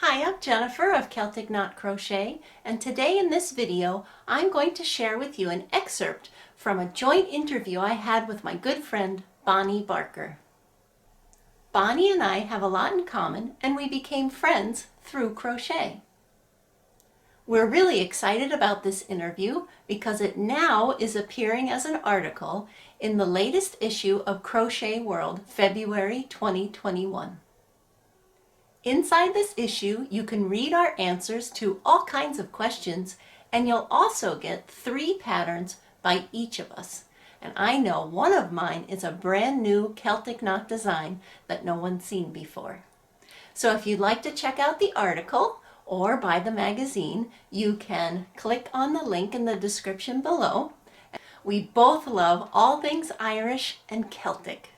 Hi, I'm Jennifer of Celtic Knot Crochet, and today in this video I'm going to share with you an excerpt from a joint interview I had with my good friend Bonnie Barker. Bonnie and I have a lot in common, and we became friends through crochet. We're really excited about this interview because it now is appearing as an article in the latest issue of Crochet World, February 2021. Inside this issue, you can read our answers to all kinds of questions, and you'll also get 3 patterns by each of us. And I know one of mine is a brand new Celtic knot design that no one's seen before. So if you'd like to check out the article or buy the magazine, you can click on the link in the description below. We both love all things Irish and Celtic.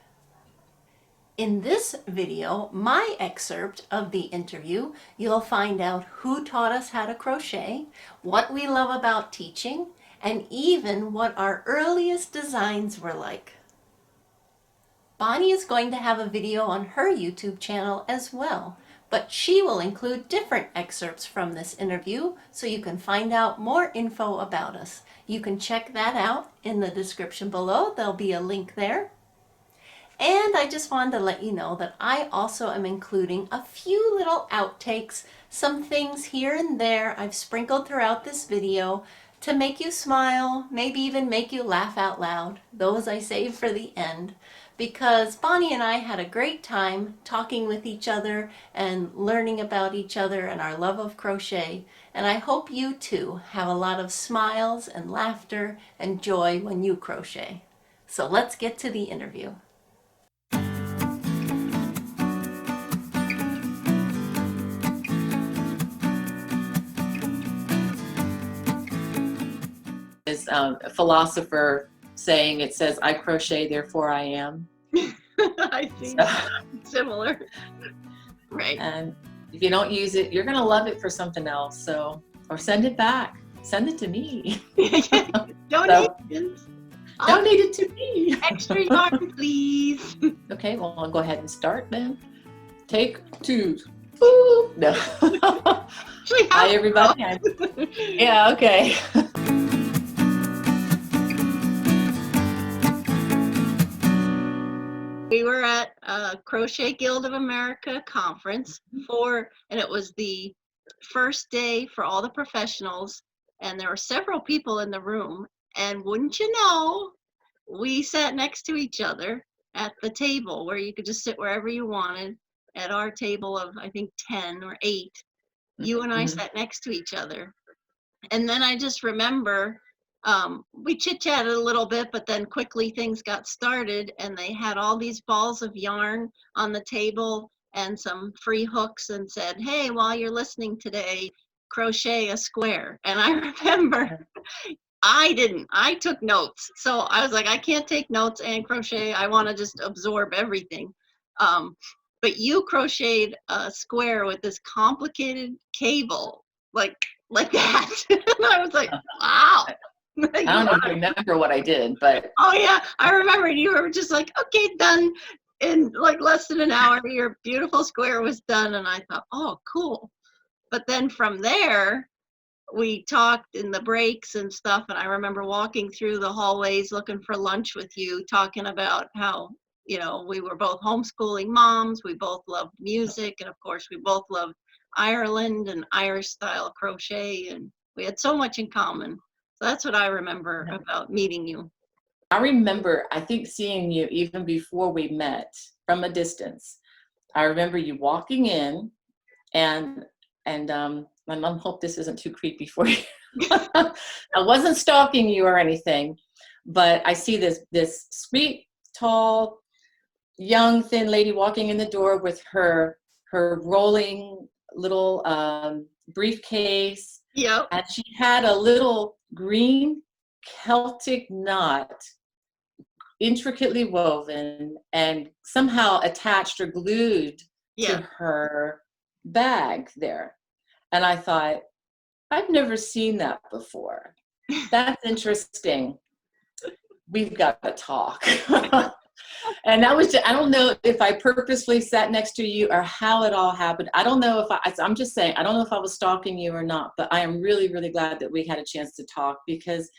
In this video, my excerpt of the interview, you'll find out who taught us how to crochet, what we love about teaching, and even what our earliest designs were like. Bonnie is going to have a video on her YouTube channel as well, but she will include different excerpts from this interview so you can find out more info about us. You can check that out in the description below. There'll be a link there. And I just wanted to let you know that I also am including a few little outtakes, some things here and there I've sprinkled throughout this video to make you smile, maybe even make you laugh out loud. Those I save for the end, because Bonnie and I had a great time talking with each other and learning about each other and our love of crochet. And I hope you too have a lot of smiles and laughter and joy when you crochet. So let's get to the interview. Is a philosopher saying, it says, I crochet, therefore I am. I think similar. Right. And if you don't use it, you're going to love it for something else. So, or send it back. Send it to me. Donations. Donate it to me. Extra yarn, please. Okay, well, I'll go ahead and start then. Take 2. Woo! No. Hi, everybody. Yeah, okay. We were at a Crochet Guild of America conference and it was the first day for all the professionals, and there were several people in the room, and wouldn't you know, we sat next to each other at the table where you could just sit wherever you wanted. At our table of, I think, 10 or 8, you and I sat next to each other. And then I just remember we chit-chatted a little bit, but then quickly things got started, and they had all these balls of yarn on the table and some free hooks, and said, hey, while you're listening today, crochet a square. And I remember I took notes. So I was like, I can't take notes and crochet. I want to just absorb everything. But you crocheted a square with this complicated cable, like that. And I was like, wow. I don't even remember what I did, but. Oh yeah, I remember you were just like, okay, done. In like less than an hour, your beautiful square was done. And I thought, oh, cool. But then from there, we talked in the breaks and stuff. And I remember walking through the hallways looking for lunch with you, talking about how, we were both homeschooling moms. We both loved music. And of course, we both loved Ireland and Irish style crochet. And we had so much in common. So that's what I remember about meeting you. I remember, I think, seeing you even before we met from a distance. I remember you walking in, and my mom hoped this isn't too creepy for you. I wasn't stalking you or anything, but I see this sweet, tall, young, thin lady walking in the door with her rolling little briefcase. Yep. And she had a little green Celtic knot, intricately woven and somehow attached or glued to her bag there. And I thought, I've never seen that before. That's interesting. We've got to talk. And that was just, I don't know if I purposely sat next to you or how it all happened. I don't know if I'm just saying, I don't know if I was stalking you or not, but I am really, really glad that we had a chance to talk, because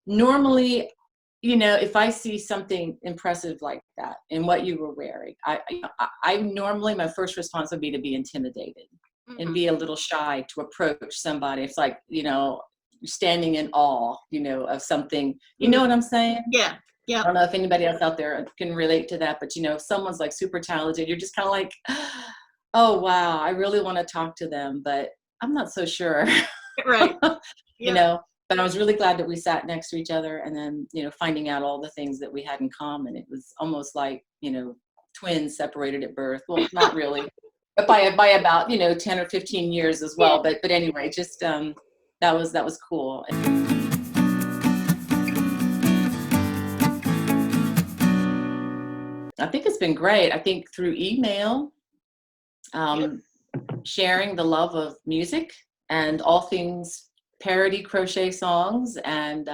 normally, you know, if I see something impressive like that in what you were wearing, I normally, my first response would be to be intimidated and be a little shy to approach somebody. It's like, you know, standing in awe, you know, of something, you know what I'm saying? Yeah. Yeah. I don't know if anybody else out there can relate to that, but you know, if someone's like super talented, you're just kind of like, oh, wow, I really want to talk to them, but I'm not so sure. Right. You Yeah. know, but I was really glad that we sat next to each other, and then, you know, finding out all the things that we had in common. It was almost like, you know, twins separated at birth. Well, not really, but by about, you know, 10 or 15 years as well. But anyway, just that was cool. I think it's been great. I think through email, sharing the love of music and all things parody crochet songs, and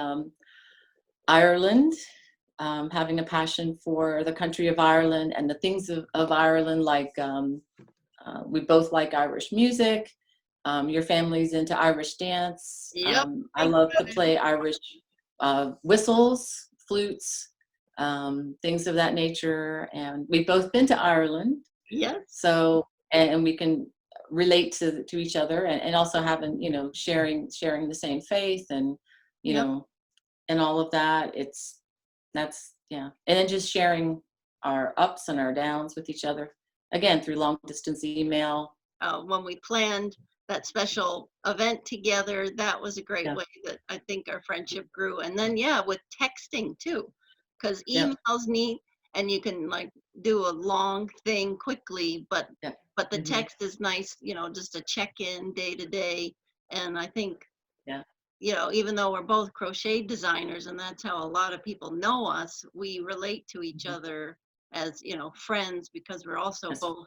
Ireland, having a passion for the country of Ireland and the things of Ireland, like we both like Irish music. Your family's into Irish dance. Yep. I love to play Irish whistles, flutes, things of that nature. And we've both been to Ireland. Yes. So, and we can relate to each other, and also having, you know, sharing the same faith, and, you know, and all of that. That's, yeah. And then just sharing our ups and our downs with each other, again, through long distance email. When we planned that special event together, that was a great Yeah. way that I think our friendship grew. And then, with texting too, because email's neat and you can like do a long thing quickly, but the text is nice, you know, just a check-in day to day. And I think, you know, even though we're both crochet designers and that's how a lot of people know us, we relate to each other as, you know, friends, because we're also both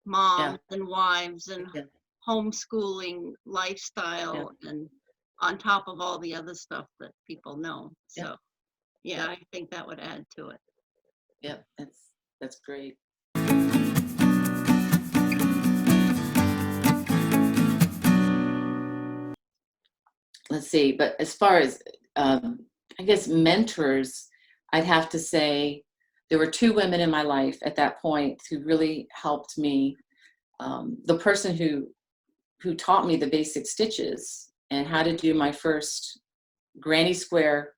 moms and wives and homeschooling lifestyle, and on top of all the other stuff that people know. So I think that would add to it. Yep, that's great. Let's see, but as far as I guess mentors, I'd have to say there were two women in my life at that point who really helped me. The person who taught me the basic stitches and how to do my first granny square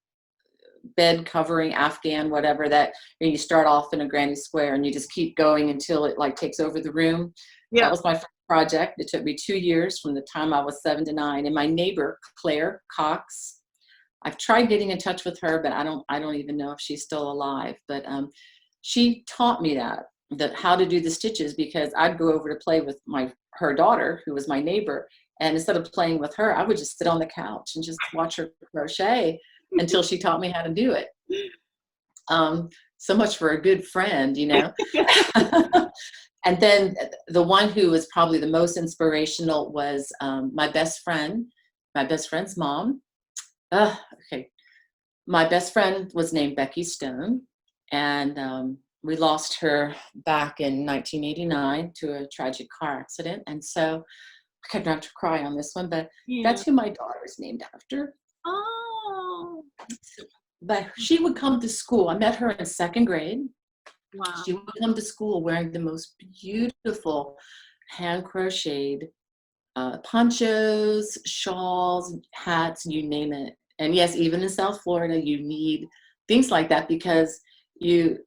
bed covering, Afghan, whatever, that you start off in a granny square and you just keep going until it like takes over the room. That was my first project. It took me 2 years from the time I was 7 to 9. And my neighbor, Claire Cox, I've tried getting in touch with her, but I don't even know if she's still alive. But she taught me that how to do the stitches, because I'd go over to play with her daughter, who was my neighbor. And instead of playing with her, I would just sit on the couch and just watch her crochet until she taught me how to do it. So much for a good friend, you know. And then the one who was probably the most inspirational was my best friend's mom. Okay. My best friend was named Becky Stone, and we lost her back in 1989 to a tragic car accident. And so I kind of have to cry on this one, but that's who my daughter is named after. Oh. But she would come to school. I met her in 2nd grade. Wow. She would come to school wearing the most beautiful hand crocheted ponchos, shawls, hats, you name it. And yes, even in South Florida, you need things like that, because you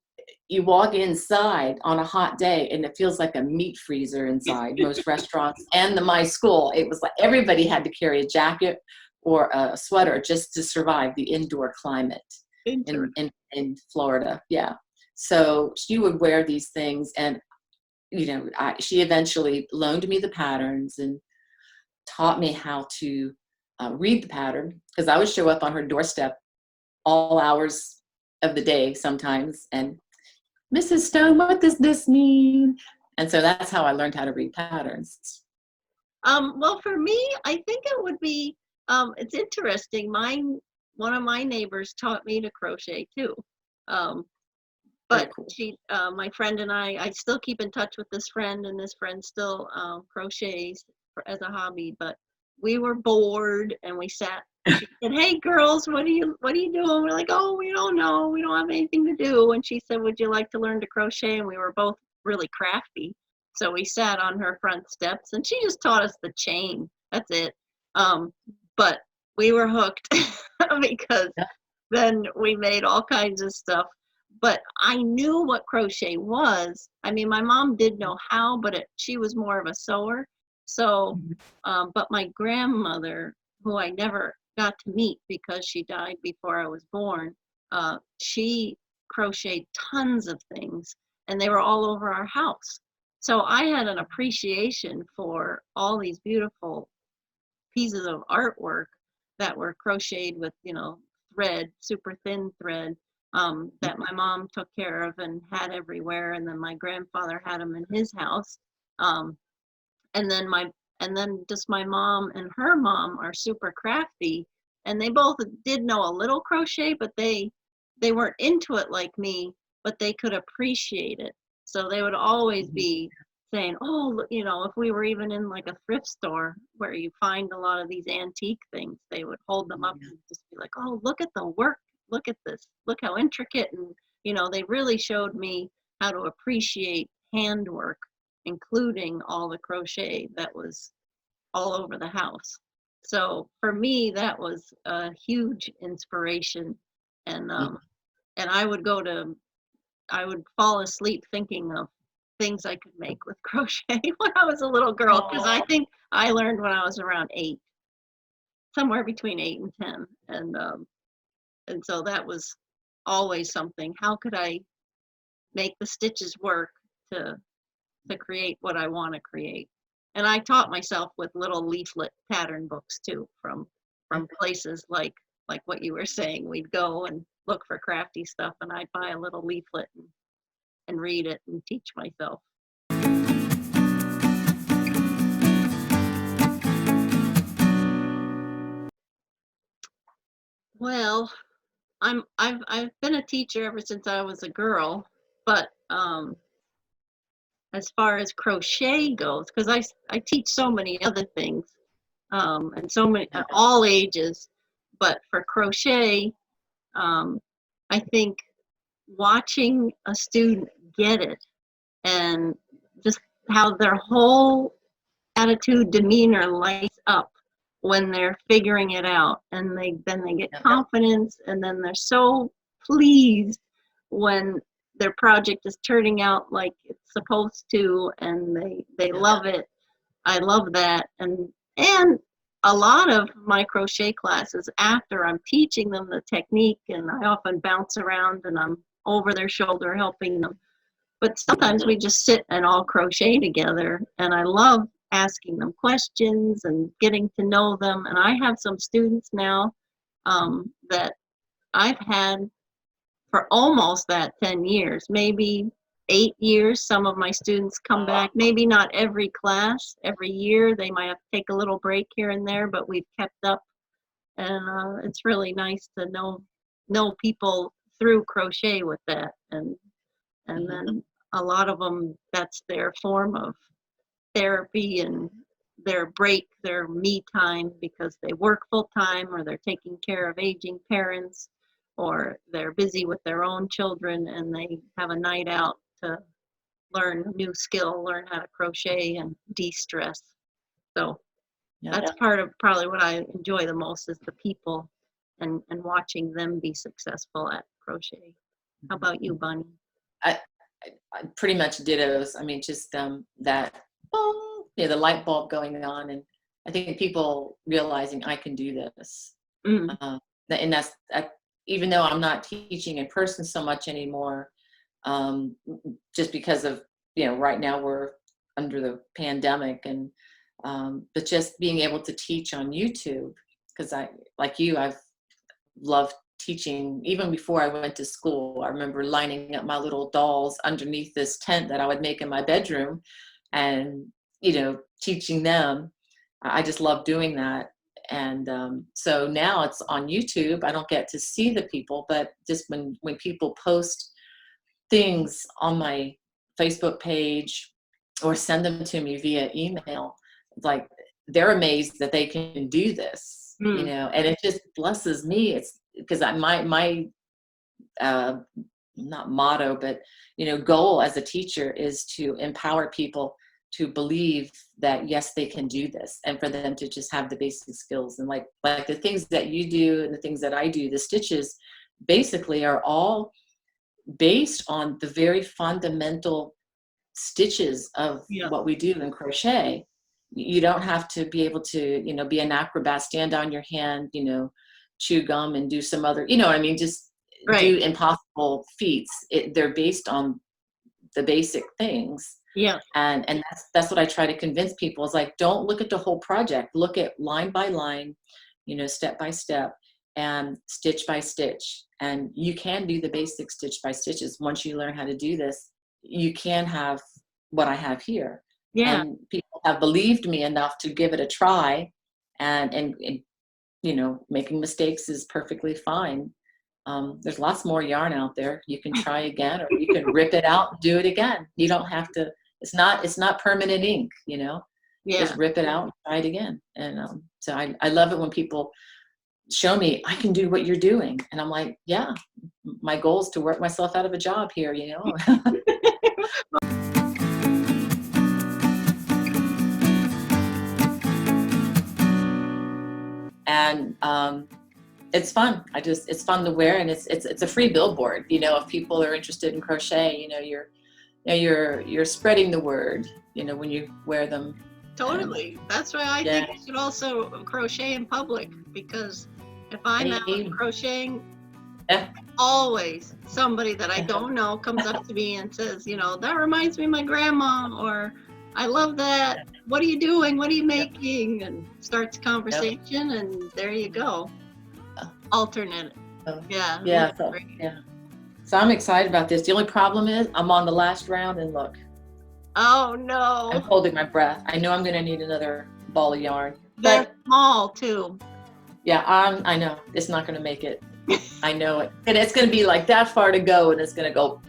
walk inside on a hot day and it feels like a meat freezer inside most restaurants. And my school, it was like everybody had to carry a jacket or a sweater just to survive the indoor climate in Florida. Yeah. So she would wear these things, and, you know, she eventually loaned me the patterns and taught me how to read the pattern, because I would show up on her doorstep all hours of the day sometimes, and Mrs. Stone, what does this mean? And so that's how I learned how to read patterns. Well, for me, I think it would be, it's interesting. One of my neighbors taught me to crochet too. Very But cool. she, my friend and I still keep in touch with this friend, and this friend still crochets as a hobby. But we were bored, and we sat. She said, "Hey, girls, what are you doing?" We're like, "Oh, we don't know. We don't have anything to do." And she said, "Would you like to learn to crochet?" And we were both really crafty, so we sat on her front steps, and she just taught us the chain. That's it. But we were hooked because Yeah. then we made all kinds of stuff. But I knew what crochet was. I mean, my mom did know how, but she was more of a sewer. So, Mhm. but my grandmother, who I never got to meet because she died before I was born, she crocheted tons of things, and they were all over our house. So I had an appreciation for all these beautiful pieces of artwork that were crocheted with, thread, super thin thread, that my mom took care of and had everywhere, and then my grandfather had them in his house. Um, and then just my mom and her mom are super crafty, and they both did know a little crochet, but they weren't into it like me, but they could appreciate it. So they would always Mhm. be saying, "Oh, if we were even in like a thrift store where you find a lot of these antique things, they would hold them up Yeah. and just be like, 'Oh, look at the work. Look at this. Look how intricate.'" And they really showed me how to appreciate handwork, including all the crochet that was all over the house. So for me, that was a huge inspiration. And Mhm. and I would fall asleep thinking of things I could make with crochet when I was a little girl, because I Oh, think I learned when I was around 8, somewhere between 8 and 10. And so that was always something. How could I make the stitches work to create what I want to create? And I taught myself with little leaflet pattern books too, from places like what you were saying. We'd go and look for crafty stuff, and I'd buy a little leaflet and read it and teach myself. Well, I've been a teacher ever since I was a girl, but as far as crochet goes, because I teach so many other things, and so many all ages, but for crochet, um, I think watching a student get it, and just how their whole attitude, demeanor lights up when they're figuring it out, and then they get yeah. confidence, and then they're so pleased when their project is turning out like it's supposed to, and they Yeah. love it. I love that. And a lot of my crochet classes, after I'm teaching them the technique, and I often bounce around and I'm over their shoulder helping them, but sometimes we just sit and all crochet together, and I love asking them questions and getting to know them. And I have some students now, that I've had for almost that 10 years, maybe 8 years. Some of my students come back, maybe not every class, every year. They might have to take a little break here and there, but we've kept up. And it's really nice to know people through crochet with that. And Mhm. then a lot of them, that's their form of therapy and their break, their me time, because they work full time, or they're taking care of aging parents, or they're busy with their own children, and they have a night out to learn a new skill, learn how to crochet and de-stress. So Yeah. that's part of probably what I enjoy the most, is the people, and watching them be successful at crochet. How about you, Bunny? I, I pretty much dittos. I mean, just that, the light bulb going on, and I think people realizing I can do this. Mm, Uh, and that's even though I'm not teaching in person so much anymore, just because of right now we're under the pandemic, and but just being able to teach on YouTube, because I've loved teaching even before I went to school. I remember lining up my little dolls underneath this tent that I would make in my bedroom, and teaching them. I just love doing that. And so now it's on YouTube. I don't get to see the people, but just when people post things on my Facebook page or send them to me via email, like they're amazed that they can do this, you know, and it just blesses me. It's because my not motto, but, you know, goal as a teacher is to empower people to believe that, yes, they can do this, and for them to just have the basic skills. And like the things that you do and the things that I do, the stitches basically are all based on the very fundamental stitches of what we do in crochet. You don't have to be able to, you know, be an acrobat, stand on your hand, you know, chew gum and do some other, you know what I mean, just do impossible feats. They're based on the basic things. Yeah. And that's what I try to convince people is like, don't look at the whole project. Look at line by line, you know, step by step and stitch by stitch. And you can do the basic stitch by stitches. Once you learn how to do this, you can have what I have here. Yeah. And people have believed me enough to give it a try, and you know, making mistakes is perfectly fine. There's lots more yarn out there. You can try again, or you can rip it out and do it again. You don't have to, it's not permanent ink, you know. Just rip it out and try it again. And so I love it when people show me, I can do what you're doing. And I'm like, yeah, my goal is to work myself out of a job here, you know. And it's fun. It's fun to wear, and it's a free billboard. You know, if people are interested in crochet, you know, you're spreading the word, you know, when you wear them. Totally. That's why I think you should also crochet in public, because if I'm out crocheting, always somebody that I don't know comes up to me and says, you know, that reminds me of my grandma, or I love that. What are you doing? What are you making? And starts a conversation, and there you go. Alternate. Yeah. So I'm excited about this. The only problem is I'm on the last round, and look. Oh no. I'm holding my breath. I know I'm going to need another ball of yarn. They're small too. Yeah, I know. It's not going to make it. I know it. And it's going to be like that far to go, and it's going to go,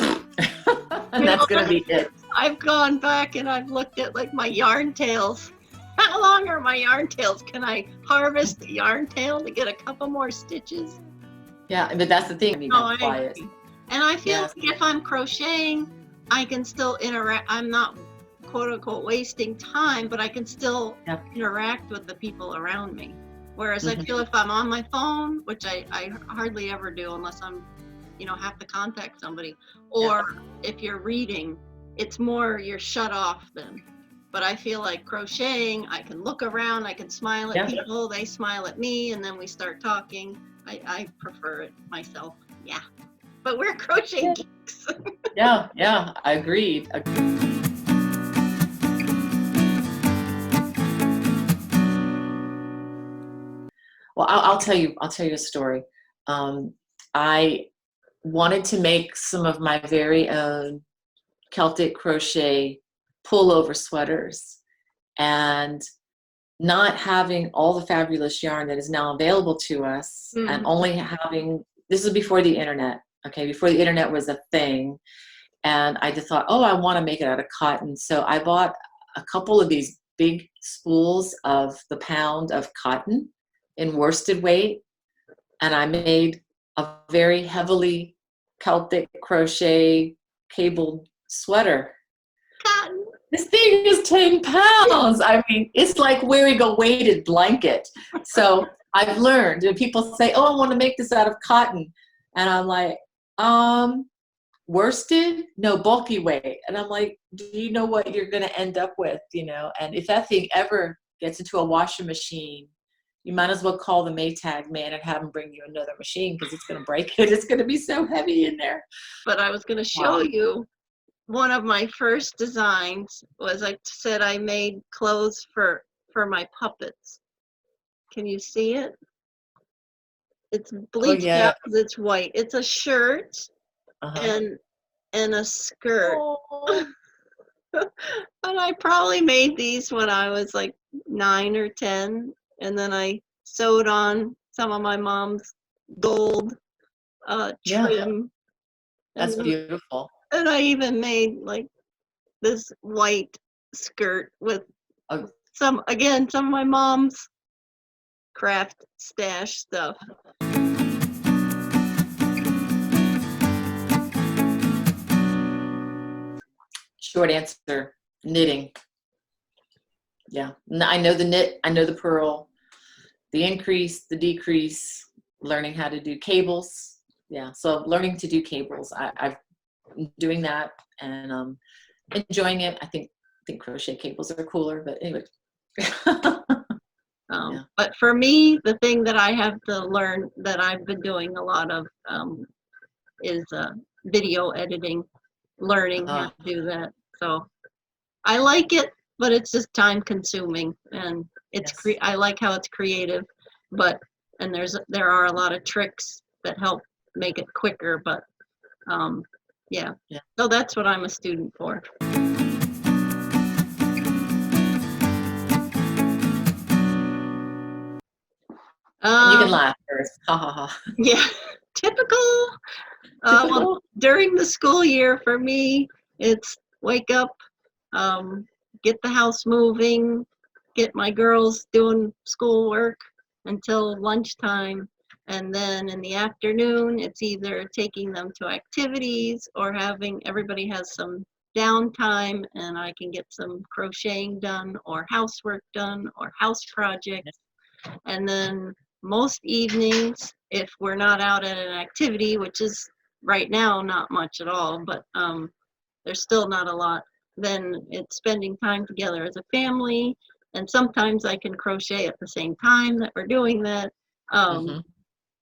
and that's going to be it. I've gone back and I've looked at like my yarn tails. How long are my yarn tails? Can I harvest the yarn tail to get a couple more stitches? Yeah, but that's the thing. I mean, that's quiet. And I feel like if I'm crocheting, I can still interact. I'm not, quote unquote, wasting time, but I can still interact with the people around me. Whereas I feel if I'm on my phone, which I hardly ever do unless I'm, you know, have to contact somebody, or if you're reading, it's more you're shut off then. But I feel like crocheting, I can look around, I can smile at people, they smile at me, and then we start talking. I prefer it myself. Yeah. But we're crochet geeks. Yeah, I agreed. Well, I'll tell you a story. I wanted to make some of my very own Celtic crochet pullover sweaters, and not having all the fabulous yarn that is now available to us, and only having, this is before the internet, okay, before the internet was a thing, and I just thought, oh, I want to make it out of cotton. So I bought a couple of these big spools of the pound of cotton in worsted weight, and I made a very heavily Celtic crochet cabled sweater. Cotton. This thing is 10 pounds. I mean, it's like wearing a weighted blanket. So I've learned, and people say, oh, I want to make this out of cotton. And I'm like, worsted? No, bulky weight. And I'm like, do you know what you're going to end up with, you know? And if that thing ever gets into a washing machine, you might as well call the Maytag man and have him bring you another machine, because it's going to break it. It's going to be so heavy in there. But I was going to show you. One of my first designs was, I said I made clothes for my puppets. Can you see it? It's bleached out because it's white. It's a shirt and a skirt. But I probably made these when I was like 9 or 10, and then I sewed on some of my mom's gold trim. That's beautiful. And I even made like this white skirt with Oh, some of my mom's craft stash stuff. short answer, knitting. Yeah, I know the knit, I know the purl, the increase, the decrease, learning how to do cables. Yeah, so learning to do cables, I've been doing that and enjoying it. I think crochet cables are cooler, but anyway. Yeah. But for me, the thing that I have to learn that I've been doing a lot of is video editing, learning how to do that. So I like it, but it's just time consuming, and it's Yes. I like how it's creative, but and there are a lot of tricks that help make it quicker, but yeah. Yeah. So that's what I'm a student for. You can laugh first. Ha ha ha. Yeah, typical. Well, Typical. during the school year for me, it's wake up, um, get the house moving, get my girls doing schoolwork until lunchtime. And then in the afternoon, it's either taking them to activities or having everybody has some downtime and I can get some crocheting done or housework done or house projects. And then most evenings, if we're not out at an activity, which is right now not much at all, but there's still not a lot, then it's spending time together as a family. And sometimes I can crochet at the same time that we're doing that. Mm-hmm.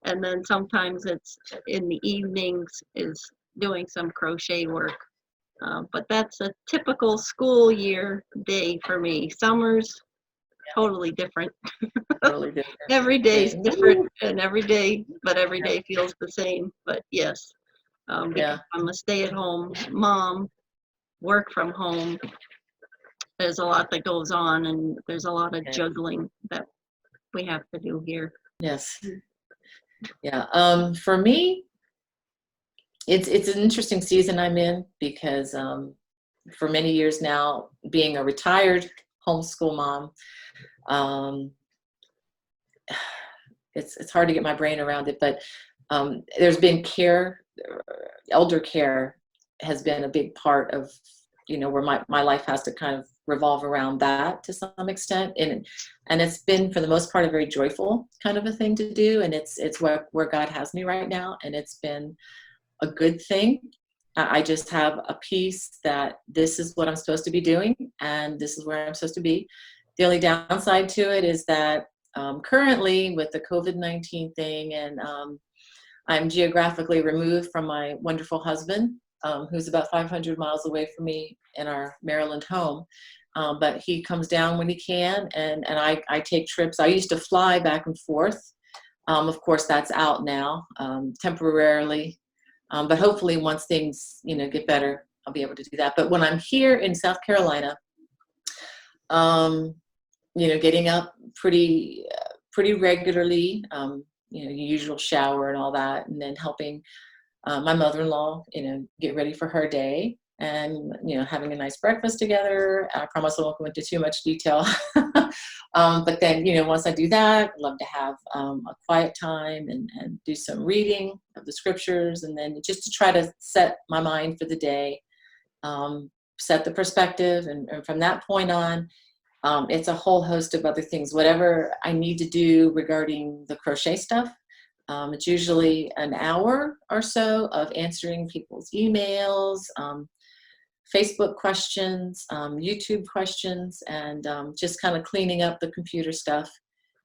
And then sometimes it's in the evenings is doing some crochet work. But that's a typical school year day for me. Summers, totally different. Totally different. Every day's Okay. different Woo. and every day, but every Yeah. day feels the same. But yes, because Yeah. I'm a stay-at-home mom, work from home, there's a lot that goes on and there's a lot of Okay. juggling that we have to do here. Yes. Yeah. For me, it's an interesting season I'm in because for many years now, being a retired homeschool mom, um, it's hard to get my brain around it. But there's been care, elder care has been a big part of where my life has to kind of revolve around that to some extent, and it's been for the most part a very joyful kind of a thing to do, and it's where God has me right now, and it's been a good thing. I just have a peace that this is what I'm supposed to be doing and this is where I'm supposed to be. The only downside to it is that currently with the COVID-19 thing, and I'm geographically removed from my wonderful husband, who's about 500 miles away from me in our Maryland home. But he comes down when he can, and I take trips. I used to fly back and forth. Of course, that's out now temporarily. But hopefully once things, get better, I'll be able to do that. But when I'm here in South Carolina, getting up pretty regularly, your usual shower and all that, and then helping my mother-in-law, get ready for her day, and having a nice breakfast together. I promise I won't go into too much detail. But then once I do that, I love to have a quiet time and do some reading of the scriptures, and then just to try to set my mind for the day, set the perspective, and from that point on, it's a whole host of other things, whatever I need to do regarding the crochet stuff. It's usually an hour or so of answering people's emails, Facebook questions, YouTube questions, and just kind of cleaning up the computer stuff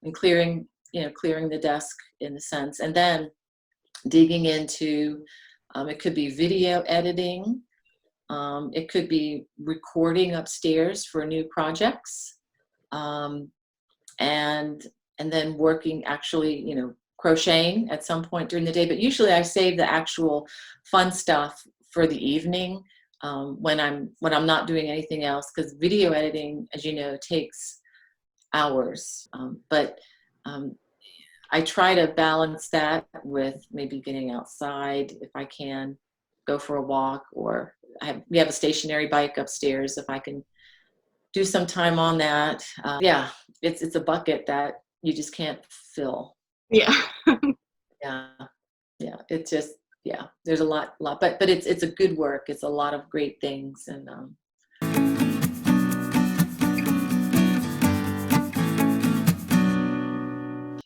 and clearing the desk in a sense. And then digging into, it could be video editing, it could be recording upstairs for new projects, and then working actually, crocheting at some point during the day. But usually I save the actual fun stuff for the evening, when I'm not doing anything else, because video editing, as you know, takes hours. But I try to balance that with maybe getting outside if I can, go for a walk, or we have a stationary bike upstairs. If I can do some time on that, yeah, it's a bucket that you just can't fill. Yeah. Yeah, yeah, it's just, yeah, there's a lot, but it's a good work. It's a lot of great things, and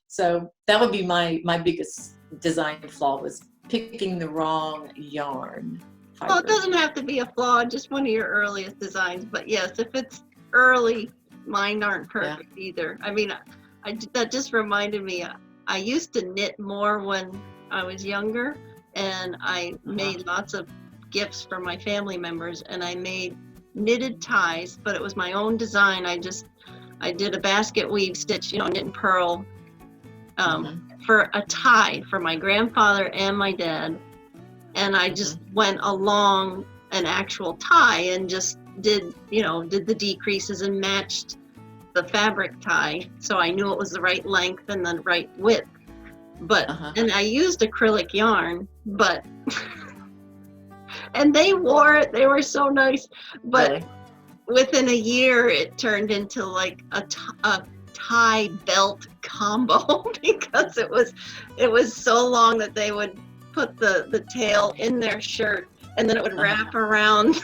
so that would be my biggest design flaw, was picking the wrong yarn fiber. Well, it doesn't have to be a flaw, just one of your earliest designs. But yes, if it's early, mine aren't perfect either. I mean, that just reminded me, I used to knit more when I was younger, and I made lots of gifts for my family members, and I made knitted ties, but it was my own design. I did a basket weave stitch, knit and purl, for a tie for my grandfather and my dad. And I just went along an actual tie and just did the decreases and matched the fabric tie, so I knew it was the right length and the right width. But and I used acrylic yarn, but and they wore it. They were so nice. But really? Within a year, it turned into like a tie belt combo because it was so long that they would put the tail in their shirt, and then it would wrap around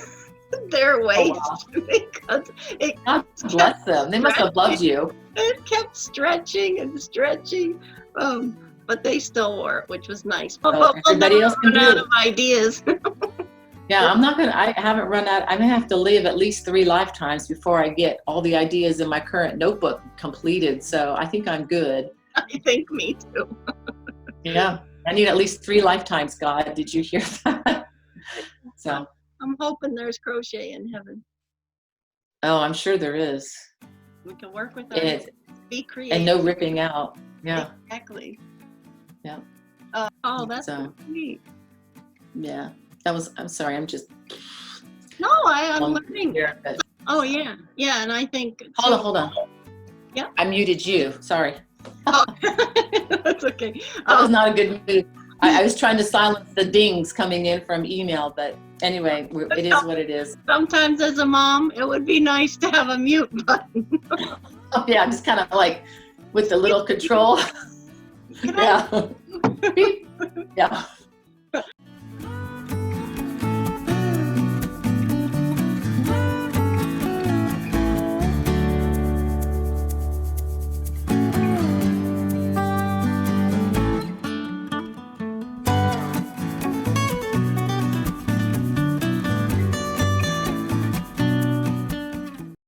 their waist. Because God bless them. They must have loved you. It kept stretching and stretching, but they still wore it, which was nice. But everybody else can run out of ideas. Yeah, I haven't run out. I'm gonna have to live at least 3 lifetimes before I get all the ideas in my current notebook completed. So I think I'm good. I think me too. Yeah, I need at least 3 lifetimes, God. Did you hear that? So I'm hoping there's crochet in heaven. Oh, I'm sure there is. We can work with that. Be creative. And no ripping out. Yeah. Exactly. Yeah. That's so neat. Yeah. I'm sorry, I'm just. No, I'm learning. Here, but... Oh, yeah. Yeah, and I think. Hold on. Yeah. I muted you. Sorry. Oh, that's okay. That was not a good move. I was trying to silence the dings coming in from email, but anyway, it is what it is. Sometimes as a mom, it would be nice to have a mute button. Oh, yeah, I'm just kind of like with the little control. Yeah. Yeah.